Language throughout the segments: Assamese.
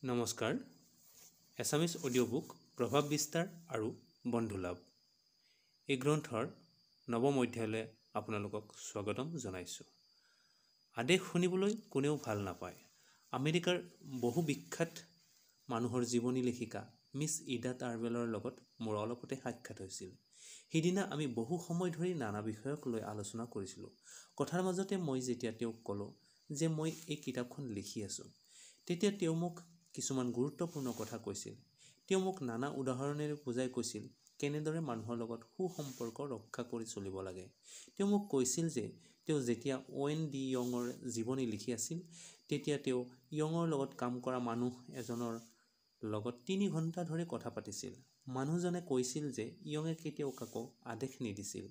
নমস্কাৰ এছামিজ অডিঅ' বুক প্ৰভাৱ বিস্তাৰ আৰু বন্ধুলাভ এই গ্ৰন্থৰ নৱম অধ্যায়লৈ আপোনালোকক স্বাগতম জনাইছোঁ। আদেশ শুনিবলৈ কোনেও ভাল নাপায়। আমেৰিকাৰ বহু বিখ্যাত মানুহৰ জীৱনী লেখিকা মিছ ইডা টাৰ্বেলৰ লগত মোৰ অলপতে সাক্ষাৎ হৈছিল। সিদিনা আমি বহু সময় ধৰি নানা বিষয়ক লৈ আলোচনা কৰিছিলোঁ। কথাৰ মাজতে মই যেতিয়া তেওঁক ক'লোঁ যে মই এই কিতাপখন লিখি আছোঁ, তেতিয়া তেওঁ মোক কিছুমান গুৰুত্বপূৰ্ণ কথা কৈছিল। তেওঁ মোক নানা উদাহৰণেৰে বুজাই কৈছিল কেনেদৰে মানুহৰ লগত সুসম্পৰ্ক ৰক্ষা কৰি চলিব লাগে। তেওঁ মোক কৈছিল যে তেওঁ যেতিয়া অ'ৱেন ডি য়ঙৰ জীৱনী লিখি আছিল, তেতিয়া তেওঁ য়ঙৰ লগত কাম কৰা মানুহ এজনৰ লগত ৩ ঘণ্টা ধৰি কথা পাতিছিল। মানুহজনে কৈছিল যে য়ঙে কেতিয়াও কাকো আদেশ নিদিছিল।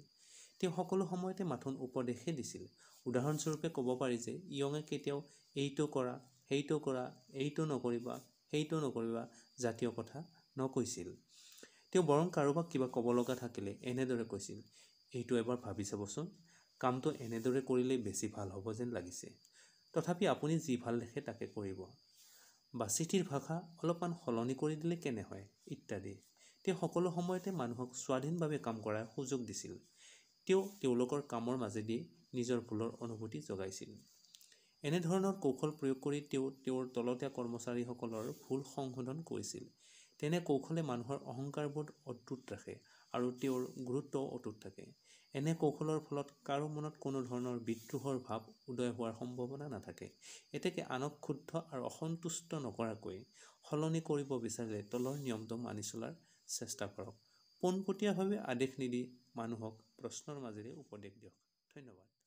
তেওঁ সকলো সময়তে মাথোন উপদেশহে দিছিল। উদাহৰণস্বৰূপে ক'ব পাৰি যে য়ঙে কেতিয়াও এইটো কৰা, সেইটো কৰা, এইটো নকৰিবা, সেইটো নকৰিবা জাতীয় কথা নকৈছিল। তেওঁ বৰং কাৰোবাক কিবা ক'ব লগা থাকিলে এনেদৰে কৈছিল, এইটো এবাৰ ভাবি চাবচোন, কামটো এনেদৰে কৰিলেই বেছি ভাল হ'ব যেন লাগিছে। তথাপি আপুনি যি ভাল দেখে তাকে কৰিব, বা চিঠিৰ ভাষা অলপমান সলনি কৰি দিলে কেনে হয়, ইত্যাদি। তেওঁ সকলো সময়তে মানুহক স্বাধীনভাৱে কাম কৰাৰ সুযোগ দিছিল। তেওঁ তেওঁলোকৰ কামৰ মাজেদি নিজৰ ভুলৰ অনুভূতি জগাইছিল। এনেধৰণৰ কৌশল প্ৰয়োগ কৰি তেওঁ তেওঁৰ তলতীয়া কৰ্মচাৰীসকলৰ ভুল সংশোধন কৰিছিল। তেনে কৌশলে মানুহৰ অহংকাৰবোধ অটুট ৰাখে আৰু তেওঁৰ গুৰুত্বও অটুট থাকে। এনে কৌশলৰ ফলত কাৰো মনত কোনো ধৰণৰ বিদ্ৰোহৰ ভাৱ উদয় হোৱাৰ সম্ভাৱনা নাথাকে। এতেকে আনক ক্ষুব্ধ আৰু অসন্তুষ্ট নকৰাকৈ সলনি কৰিব বিচাৰিলে তলৰ নিয়মটো মানি চলাৰ চেষ্টা কৰক। পোনপটীয়াভাৱে আদেশ নিদি মানুহক প্ৰশ্নৰ মাজেৰে উপদেশ দিয়ক। ধন্যবাদ।